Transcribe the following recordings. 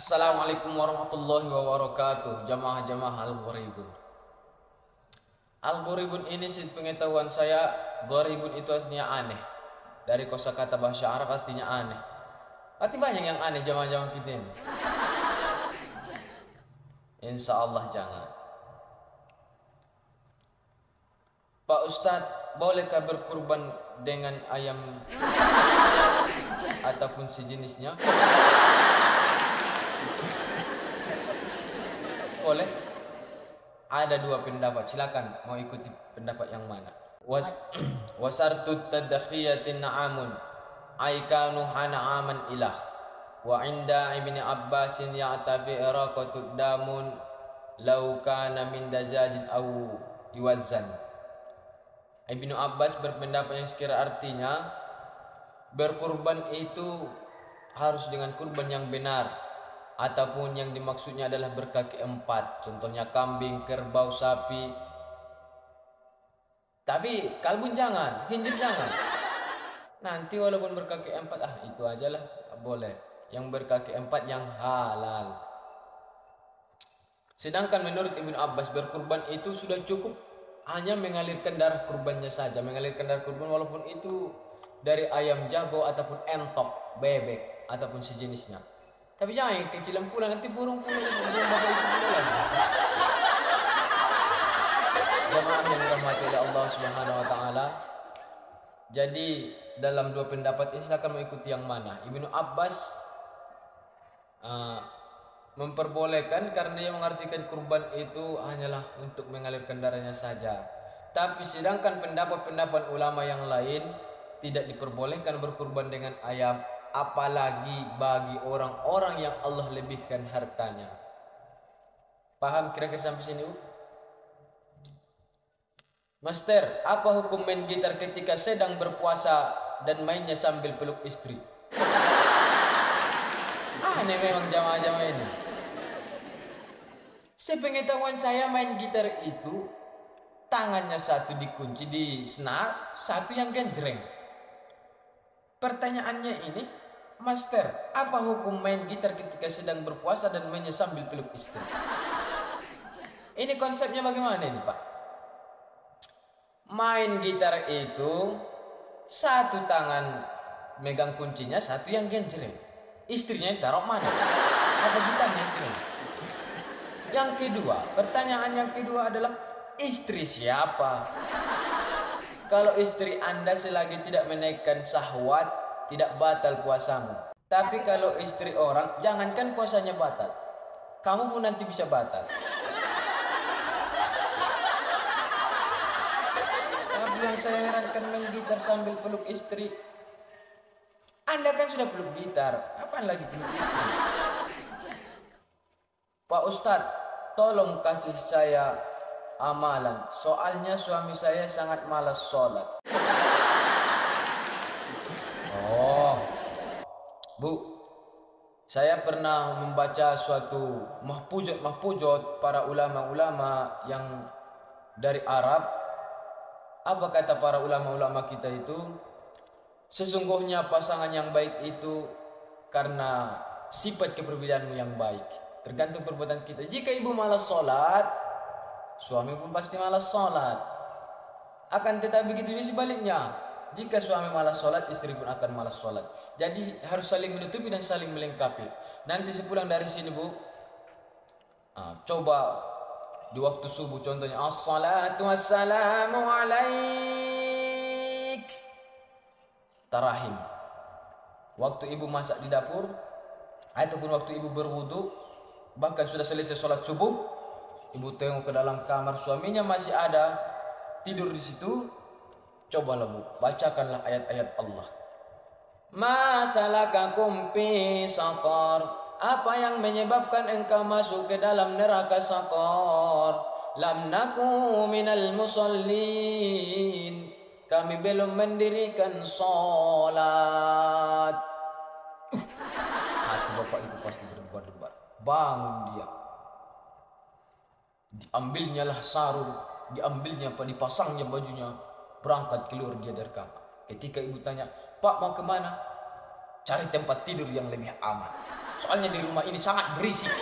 Assalamualaikum warahmatullahi wabarakatuh. Jamaah-jamaah Al-Gharibun. Al-Gharibun ini pengetahuan saya, Gharibun itu artinya aneh. Dari kosakata bahasa Arab artinya aneh. Arti banyak yang aneh jamaah-jamaah kita ini. Insya Allah jangan. Pak Ustadz, bolehkah berkurban dengan ayam ataupun sejenisnya? Boleh. Ada dua pendapat, silakan mau ikuti pendapat yang mana. Wasartu tadkhiyatin na'amun aikanu hana'aman ilah wa inda ibni Abbasin ya'tabi iraqatu damun law kana min dajajin aw iwazan. Ibnu Abbas berpendapat yang sekira artinya berkurban itu harus dengan kurban yang benar, ataupun yang dimaksudnya adalah berkaki empat, contohnya kambing, kerbau, sapi. Tapi kalbun jangan, khinzir jangan. Nanti walaupun berkaki empat, itu aja lah, boleh. Yang berkaki empat yang halal. Sedangkan menurut Ibnu Abbas berkurban itu sudah cukup hanya mengalirkan darah kurbannya saja, mengalirkan darah kurban walaupun itu dari ayam jago ataupun entok, bebek ataupun sejenisnya. Tapi jangan yang kecilan pula, nanti burung pula itu lagi. Jemaah yang dirahmati oleh Allah Subhanahu wa taala. Jadi dalam dua pendapat ini silakan mengikuti yang mana. Ibnu Abbas memperbolehkan karena dia mengartikan kurban itu hanyalah untuk mengalirkan darahnya saja. Tapi sedangkan pendapat-pendapat ulama yang lain tidak diperbolehkan berkurban dengan ayam, apalagi bagi orang-orang yang Allah lebihkan hartanya. Paham kira-kira sampai sini? Master, apa hukum main gitar ketika sedang berpuasa dan mainnya sambil peluk istri? Aneh memang jamaah-jamaah ini. Sepengetahuan saya main gitar itu tangannya satu dikunci di senar, satu yang genjreng. Pertanyaannya ini, Master, apa hukum main gitar ketika sedang berpuasa dan mainnya sambil peluk istri? Ini konsepnya bagaimana ini, Pak? Main gitar itu satu tangan megang kuncinya, satu yang genjreng. Istrinya taruh mana? Apa gitarnya istrinya? Yang kedua, pertanyaan yang kedua adalah istri siapa? Kalau istri Anda selagi tidak menaikkan syahwat, tidak batal puasamu. Tapi kalau istri orang, jangankan puasanya batal, kamu pun nanti bisa batal. Tapi yang saya herankan, main gitar sambil peluk istri. Anda kan sudah peluk gitar, kapan lagi peluk istri? Pak Ustadz, tolong kasih saya amalan. Soalnya suami saya sangat malas sholat. Oh, Bu, saya pernah membaca suatu mahpujot para ulama-ulama yang dari Arab. Apa kata para ulama-ulama kita itu? Sesungguhnya pasangan yang baik itu karena sifat kepribadianmu yang baik. Tergantung perbuatan kita. Jika ibu malas sholat, suami pun pasti malas sholat. Akan tetapi begitu juga sebaliknya. Jika suami malas sholat, istri pun akan malas sholat. Jadi harus saling menutupi dan saling melengkapi. Nanti sepulang dari sini, Bu, coba di waktu subuh contohnya, as-salatu wassalamu alaik. Tarahim. Waktu ibu masak di dapur, ataupun waktu ibu berwudu, bahkan sudah selesai sholat subuh, ibu tengok ke dalam kamar, suaminya masih ada tidur di situ. Cobalah, Bu, bacakanlah ayat-ayat Allah. Ma salakakum fi saqar? Apa yang menyebabkan engkau masuk ke dalam neraka saqar? Lam naku minal musallin. Kami belum mendirikan sholat. Hati bapak itu pasti berdebar-debar. Bangun dia. Diambilnya lah sarung, diambilnya apa, dipasangnya bajunya, berangkat keluar dia dari kamar. Ketika ibu tanya, Pak mau kemana? Cari tempat tidur yang lebih aman. Soalnya di rumah ini sangat berisik.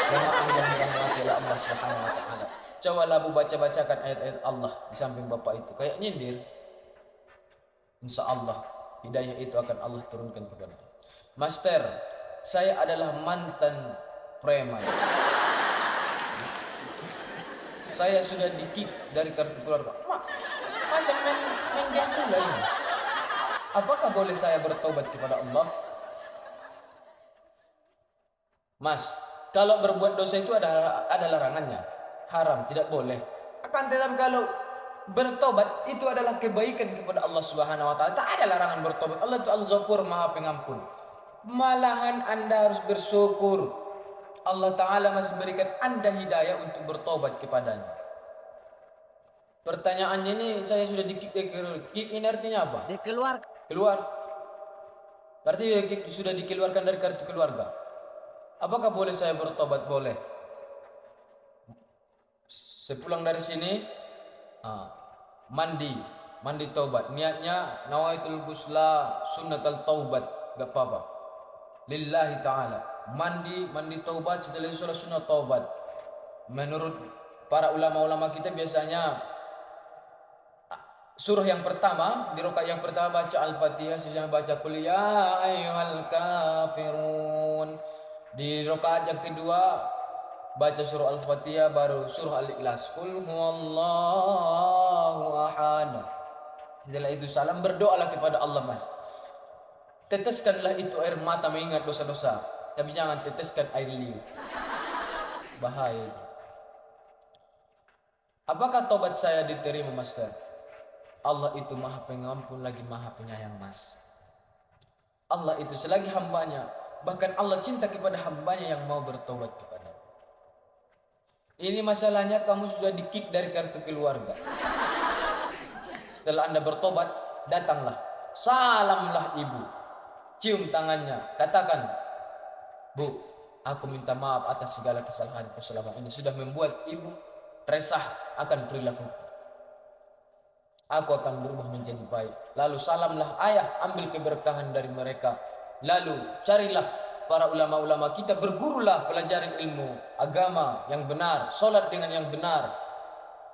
Jamaah yang dirahmati oleh Allah Subhanahu wa taala. Cobalah Bu baca-bacakan ayat-ayat Allah di samping Bapak itu kayak nyindir. Insya Allah hidayah itu akan Allah turunkan kepada. Master, saya adalah mantan preman. Saya sudah di-kick dari kartu keluarga. Macam main game pula ini. Apakah boleh saya bertobat kepada Allah? Mas, kalau berbuat dosa itu ada larangannya. Haram, tidak boleh. Akan tetapi kalau bertobat itu adalah kebaikan kepada Allah Subhanahu wa taala. Tak ada larangan bertobat. Allah itu Al-Ghafur, Maha Pengampun. Malahan Anda harus bersyukur. Allah taala masih berikan Anda hidayah untuk bertobat kepadanya. Pertanyaannya ini saya sudah di-kick. Kick ini artinya apa? Keluar. Berarti sudah dikeluarkan dari kartu keluarga. Apakah boleh saya bertobat? Boleh. Sepulang dari sini, mandi taubat. Niatnya nawaitul ghusla sunnatul taubat, gak apa-apa. Lillahi ta'ala. Mandi taubat setelah sholat sunnah taubat. Menurut para ulama-ulama kita biasanya surah yang pertama, di rakaat yang pertama baca Al-Fatihah, setelah baca qul ya ayyuhal kafirun. Di rakaat yang kedua baca surah Al-Fatihah baru surah Al-Ikhlas. Qul huwallahu ahad. Setelah itu salam, berdoalah kepada Allah, Mas. Teteskanlah itu air mata mengingat dosa-dosa, tapi jangan teteskan air liur. Bahaya. Apakah tobat saya diterima, Master? Allah itu Maha Pengampun lagi Maha Penyayang, Mas. Allah itu selagi hambanya, bahkan Allah cinta kepada hambanya yang mau bertobat kepada. Ini masalahnya kamu sudah di-kick dari kartu keluarga. Setelah Anda bertobat, datanglah, salamlah ibu, cium tangannya, katakan, Bu, aku minta maaf atas segala kesalahanku selama ini sudah membuat ibu resah akan perilaku. Aku akan berubah menjadi baik. Lalu salamlah ayah, ambil keberkahan dari mereka. Lalu carilah para ulama-ulama kita, bergurulah, pelajari ilmu agama yang benar, solat dengan yang benar.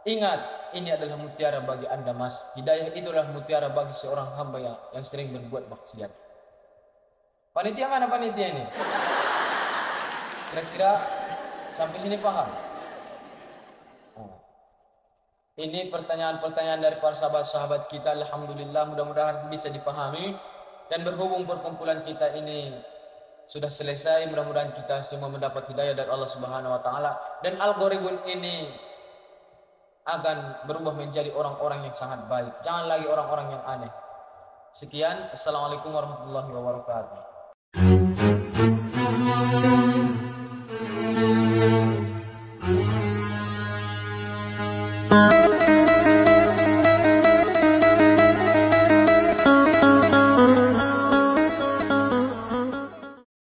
Ingat, ini adalah mutiara bagi Anda, Mas. Hidayah itulah mutiara bagi seorang hamba yang sering berbuat maksiat. Panitia mana panitia ini? Kira-kira sampai sini paham? Ini pertanyaan-pertanyaan dari para sahabat-sahabat kita. Alhamdulillah, mudah-mudahan bisa dipahami. Dan berhubung perkumpulan kita ini sudah selesai, mudah-mudahan kita semua mendapat hidayah dari Allah Subhanahu wa taala, dan algoritma ini akan berubah menjadi orang-orang yang sangat baik. Jangan lagi orang-orang yang aneh. Sekian, assalamualaikum warahmatullahi wabarakatuh.